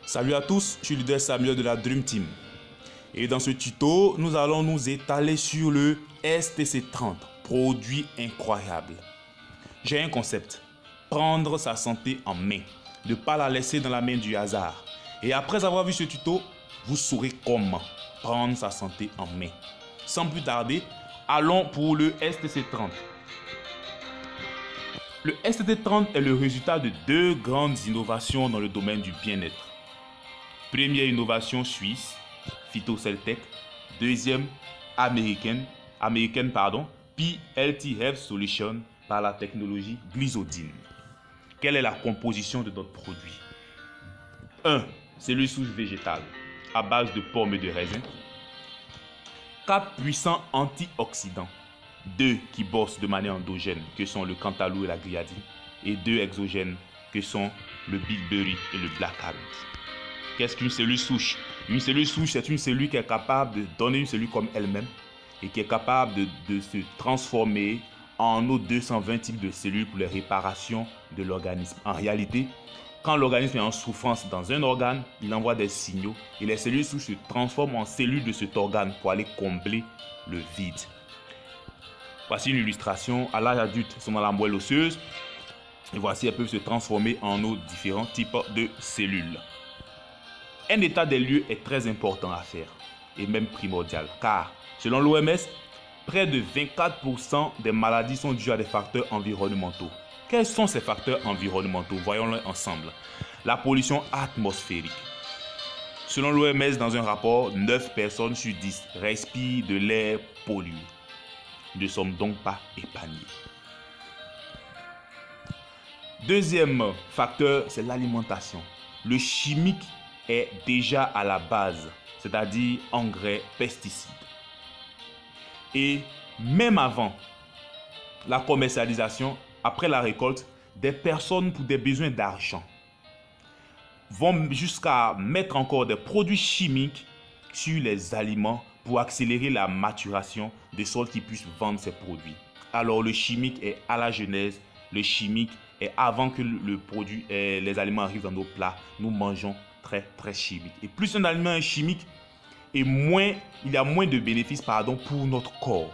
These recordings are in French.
Salut à tous, je suis le leader Samuel de la Dream Team. Et dans ce tuto, nous allons nous étaler sur le STC30, produit incroyable. J'ai un concept, prendre sa santé en main, ne pas la laisser dans la main du hasard. Et après avoir vu ce tuto, vous saurez comment prendre sa santé en main. Sans plus tarder, allons pour le STC30. Le STC30 est le résultat de deux grandes innovations dans le domaine du bien-être. Première innovation suisse, Phytoceltec. Deuxième, américaine, PLT Health Solution par la technologie Glyzodine. Quelle est la composition de notre produit? 1. Cellules souches végétales à base de pommes et de raisins. 4 puissants antioxydants. 2 qui bossent de manière endogène, que sont le cantaloupe et la gliadine. Et 2 exogènes, que sont le bilberry et le blackcurrant. Qu'est-ce qu'une cellule souche? Une cellule souche, c'est une cellule qui est capable de donner une cellule comme elle-même et qui est capable de se transformer en nos 220 types de cellules pour les réparations de l'organisme. En réalité, quand l'organisme est en souffrance dans un organe, il envoie des signaux et les cellules souches se transforment en cellules de cet organe pour aller combler le vide. Voici une illustration. À l'âge adulte, elles sont dans la moelle osseuse et voici, elles peuvent se transformer en nos différents types de cellules. Un état des lieux est très important à faire et même primordial car, selon l'OMS, près de 24% des maladies sont dues à des facteurs environnementaux. Quels sont ces facteurs environnementaux? Voyons-les ensemble. La pollution atmosphérique. Selon l'OMS, dans un rapport, 9 personnes sur 10 respirent de l'air pollué. Nous ne sommes donc pas épargnés. Deuxième facteur, c'est l'alimentation. Le chimique est déjà à la base, c'est-à-dire engrais, pesticides. Et même avant la commercialisation, après la récolte, des personnes pour des besoins d'argent vont jusqu'à mettre encore des produits chimiques sur les aliments pour accélérer la maturation de sorte qu'ils puissent vendre ces produits. Alors le chimique est à la genèse, le chimique est avant que les aliments arrivent dans nos plats, nous mangeons très chimique. Et plus un aliment est chimique, et moins il y a moins de bénéfices pour notre corps.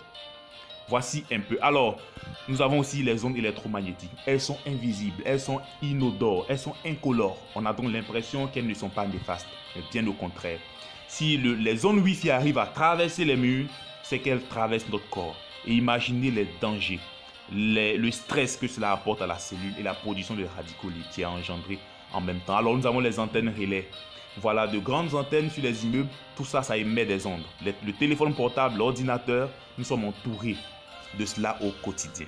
Voici un peu. Alors, nous avons aussi les ondes électromagnétiques. Elles sont invisibles, elles sont inodores, elles sont incolores. On a donc l'impression qu'elles ne sont pas néfastes, mais bien au contraire. Si les ondes Wi-Fi arrivent à traverser les murs, c'est qu'elles traversent notre corps. Et imaginez les dangers, le stress que cela apporte à la cellule et la production de radicaux libres qui est engendrée en même temps. Alors nous avons les antennes relais. Voilà, de grandes antennes sur les immeubles. Tout ça, ça émet des ondes. Le téléphone portable, l'ordinateur, nous sommes entourés de cela au quotidien.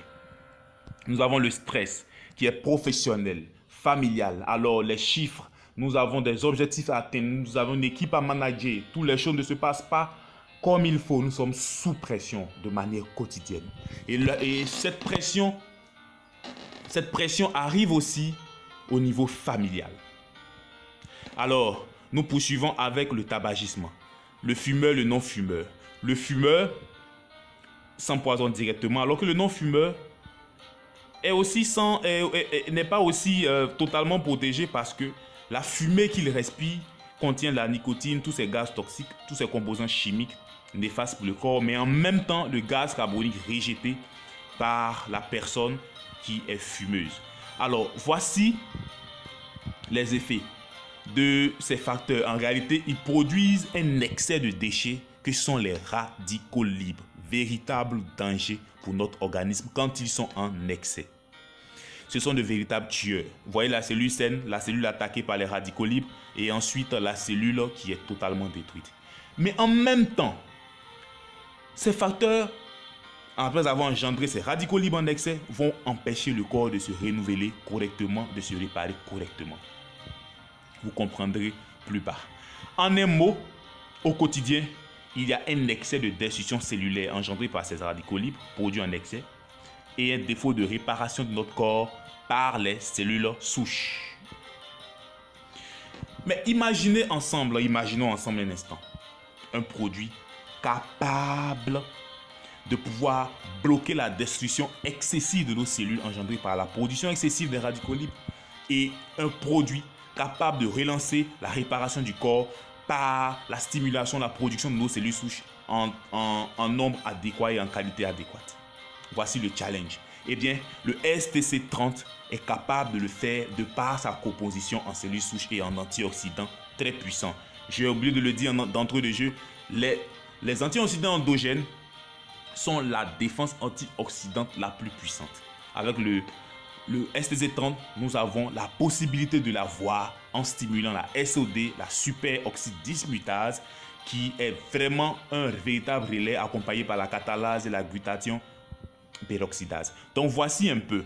Nous avons le stress qui est professionnel, familial. Alors les chiffres, nous avons des objectifs à atteindre, nous avons une équipe à manager. Toutes les choses ne se passent pas comme il faut. Nous sommes sous pression de manière quotidienne. Et cette pression arrive aussi au niveau familial. Alors, nous poursuivons avec le tabagisme. Le fumeur, le non-fumeur. Le fumeur s'empoisonne directement, alors que le non-fumeur n'est pas aussi totalement protégé parce que la fumée qu'il respire contient la nicotine, tous ces gaz toxiques, tous ces composants chimiques néfastes pour le corps, mais en même temps le gaz carbonique rejeté par la personne qui est fumeuse. Alors, voici les effets de ces facteurs. En réalité, ils produisent un excès de déchets que sont les radicaux libres, véritable danger pour notre organisme quand ils sont en excès. Ce sont de véritables tueurs. Vous voyez la cellule saine, la cellule attaquée par les radicaux libres et ensuite la cellule qui est totalement détruite. Mais en même temps, ces facteurs, après avoir engendré ces radicaux libres en excès, vont empêcher le corps de se renouveler correctement, de se réparer correctement. Vous comprendrez plus bas. En un mot, au quotidien, il y a un excès de destruction cellulaire engendré par ces radicaux libres produits en excès et un défaut de réparation de notre corps par les cellules souches. Mais imaginons ensemble un instant, un produit capable de pouvoir bloquer la destruction excessive de nos cellules engendrées par la production excessive des radicaux libres et un produit capable de relancer la réparation du corps par la stimulation, la production de nos cellules souches en nombre adéquat et en qualité adéquate. Voici le challenge. Eh bien, le STC30 est capable de le faire de par sa composition en cellules souches et en antioxydants très puissants. J'ai oublié de le dire d'entrée de jeu, les antioxydants endogènes sont la défense antioxydante la plus puissante. Avec le STC30, nous avons la possibilité de l'avoir en stimulant la SOD, la superoxyde dismutase, qui est vraiment un véritable relais accompagné par la catalase et la glutathion peroxydase. Donc voici un peu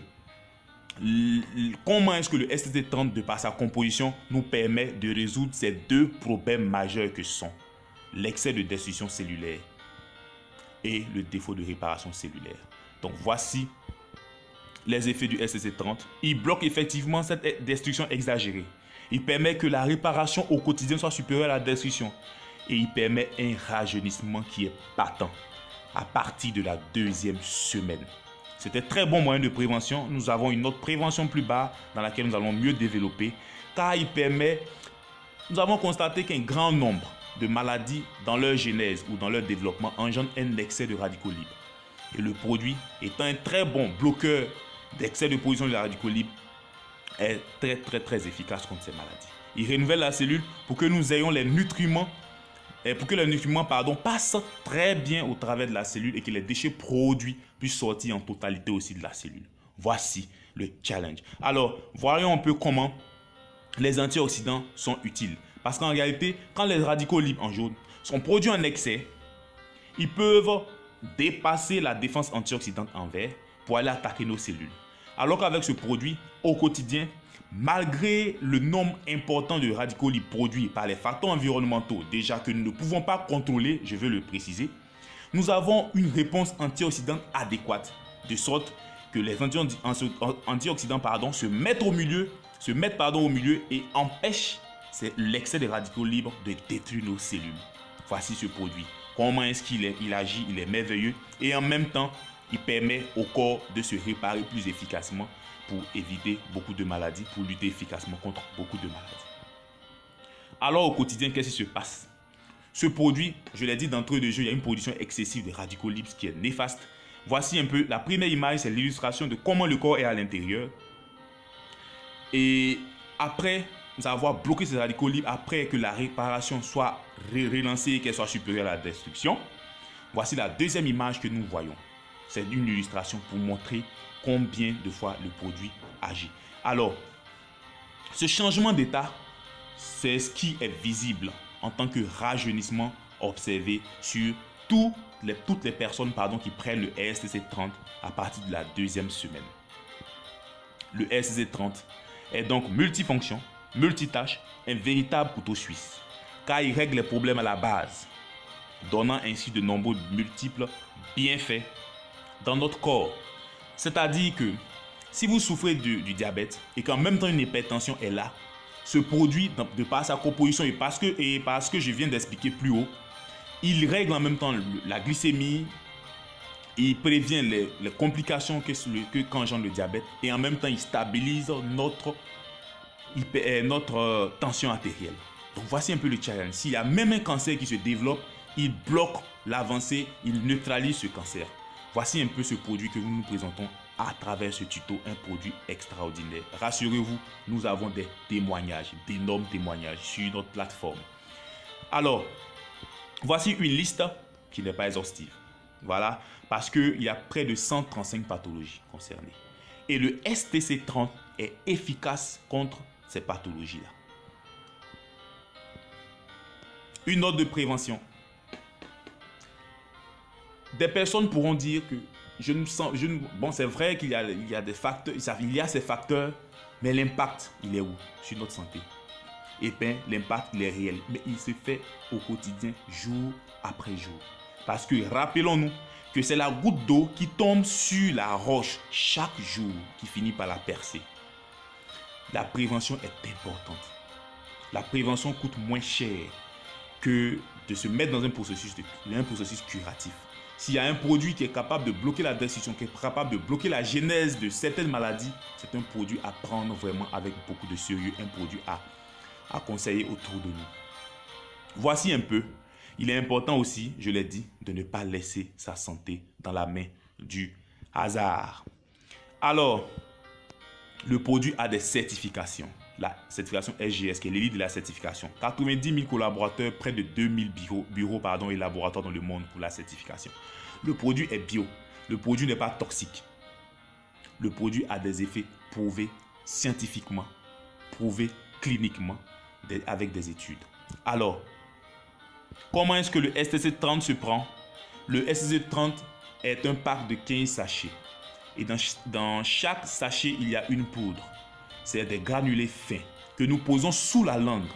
comment est-ce que le STC30 de par sa composition nous permet de résoudre ces deux problèmes majeurs que sont l'excès de destruction cellulaire et le défaut de réparation cellulaire. Donc voici les effets du STC30. Il bloque effectivement cette destruction exagérée. Il permet que la réparation au quotidien soit supérieure à la destruction. Et il permet un rajeunissement qui est patent à partir de la 2e semaine. C'est un très bon moyen de prévention. Nous avons une autre prévention plus bas dans laquelle nous allons mieux développer, car il permet, nous avons constaté qu'un grand nombre de maladies dans leur genèse ou dans leur développement engendrent un excès de radicaux libres. Et le produit étant un très bon bloqueur d'excès de production de radicaux libres est très efficace contre ces maladies. Il renouvelle la cellule pour que nous ayons les nutriments pour que les nutriments passent très bien au travers de la cellule et que les déchets produits puissent sortir en totalité aussi de la cellule. Voici le challenge. Alors, voyons un peu comment les antioxydants sont utiles. Parce qu'en réalité, quand les radicaux libres en jaune sont produits en excès, ils peuvent dépasser la défense antioxydante en vert pour aller attaquer nos cellules. Alors qu'avec ce produit, au quotidien, malgré le nombre important de radicaux libres produits par les facteurs environnementaux, déjà que nous ne pouvons pas contrôler, je veux le préciser, nous avons une réponse antioxydante adéquate, de sorte que les antioxydants se mettent au milieu et empêchent l'excès de radicaux libres de détruire nos cellules. Voici ce produit. Comment est-ce qu'il agit? Il est merveilleux et en même temps, il permet au corps de se réparer plus efficacement pour éviter beaucoup de maladies, pour lutter efficacement contre beaucoup de maladies. Alors au quotidien, qu'est-ce qui se passe? Ce produit, je l'ai dit d'entrée de jeu, il y a une production excessive de radicaux libres qui est néfaste. Voici un peu, la première image, c'est l'illustration de comment le corps est à l'intérieur. Et après avoir bloqué ces radicaux libres, après que la réparation soit relancée et qu'elle soit supérieure à la destruction, voici la deuxième image que nous voyons. C'est une illustration pour montrer combien de fois le produit agit. Alors, ce changement d'état, c'est ce qui est visible en tant que rajeunissement observé sur toutes les personnes qui prennent le STC30 à partir de la 2e semaine. Le STC30 est donc multifonction, multitâche, un véritable couteau suisse, car il règle les problèmes à la base, donnant ainsi de nombreux multiples bienfaits dans notre corps. C'est-à-dire que si vous souffrez du diabète et qu'en même temps une hypertension est là, ce produit, de par sa composition et parce que je viens d'expliquer plus haut, il règle en même temps la glycémie, il prévient les complications qu'engendre le diabète et en même temps il stabilise notre tension artérielle. Donc voici un peu le challenge. S'il y a même un cancer qui se développe, il bloque l'avancée, il neutralise ce cancer. Voici un peu ce produit que nous nous présentons à travers ce tuto, un produit extraordinaire. Rassurez-vous, nous avons des témoignages, d'énormes témoignages sur notre plateforme. Alors, voici une liste qui n'est pas exhaustive. Voilà, parce qu'il y a près de 135 pathologies concernées. Et le STC30 est efficace contre ces pathologies-là. Une note de prévention. Des personnes pourront dire que bon, c'est vrai qu'il y a des facteurs, il y a ces facteurs, mais l'impact, il est où sur notre santé? Eh bien, l'impact, il est réel, mais il se fait au quotidien, jour après jour. Parce que rappelons-nous que c'est la goutte d'eau qui tombe sur la roche chaque jour qui finit par la percer. La prévention est importante. La prévention coûte moins cher que de se mettre dans un processus curatif. S'il y a un produit qui est capable de bloquer la destruction, qui est capable de bloquer la genèse de certaines maladies, c'est un produit à prendre vraiment avec beaucoup de sérieux, un produit à à conseiller autour de nous. Voici un peu. Il est important aussi, je l'ai dit, de ne pas laisser sa santé dans la main du hasard. Alors, le produit a des certifications. La certification SGS, qui est l'élite de la certification. 90 000 collaborateurs, près de 2000 bureaux et laboratoires dans le monde pour la certification. Le produit est bio. Le produit n'est pas toxique. Le produit a des effets prouvés scientifiquement, prouvés cliniquement, avec des études. Alors, comment est-ce que le STC30 se prend? Le STC30 est un pack de 15 sachets. Et dans chaque sachet, il y a une poudre. C'est des granulés fins que nous posons sous la langue.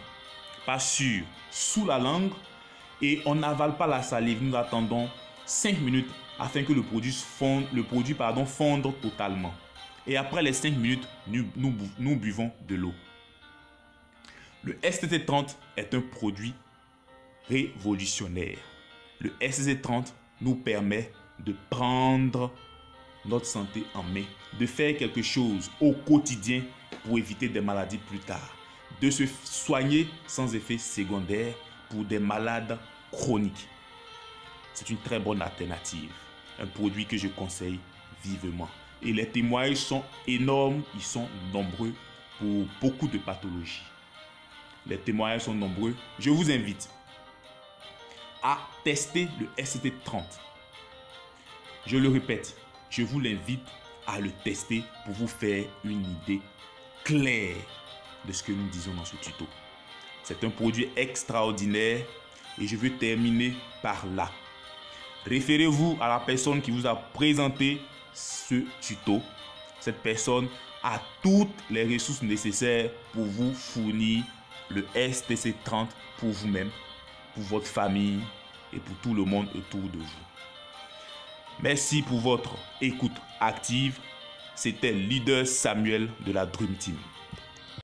Pas sûr, sous la langue. Et on n'avale pas la salive. Nous attendons 5 minutes afin que le produit fonde totalement. Et après les 5 minutes, nous buvons de l'eau. Le STC30 est un produit révolutionnaire. Le STC30 nous permet de prendre notre santé en main, de faire quelque chose au quotidien pour éviter des maladies plus tard, de se soigner sans effet secondaire pour des malades chroniques. C'est une très bonne alternative, un produit que je conseille vivement. Et les témoignages sont énormes, ils sont nombreux pour beaucoup de pathologies. Les témoignages sont nombreux. Je vous invite à tester le STC30. Je le répète, je vous l'invite à le tester pour vous faire une idée claire de ce que nous disons dans ce tuto. C'est un produit extraordinaire et je veux terminer par là. Référez-vous à la personne qui vous a présenté ce tuto. Cette personne a toutes les ressources nécessaires pour vous fournir le STC30 pour vous-même, pour votre famille et pour tout le monde autour de vous. Merci pour votre écoute active. C'était Leader Samuel de la Dream Team.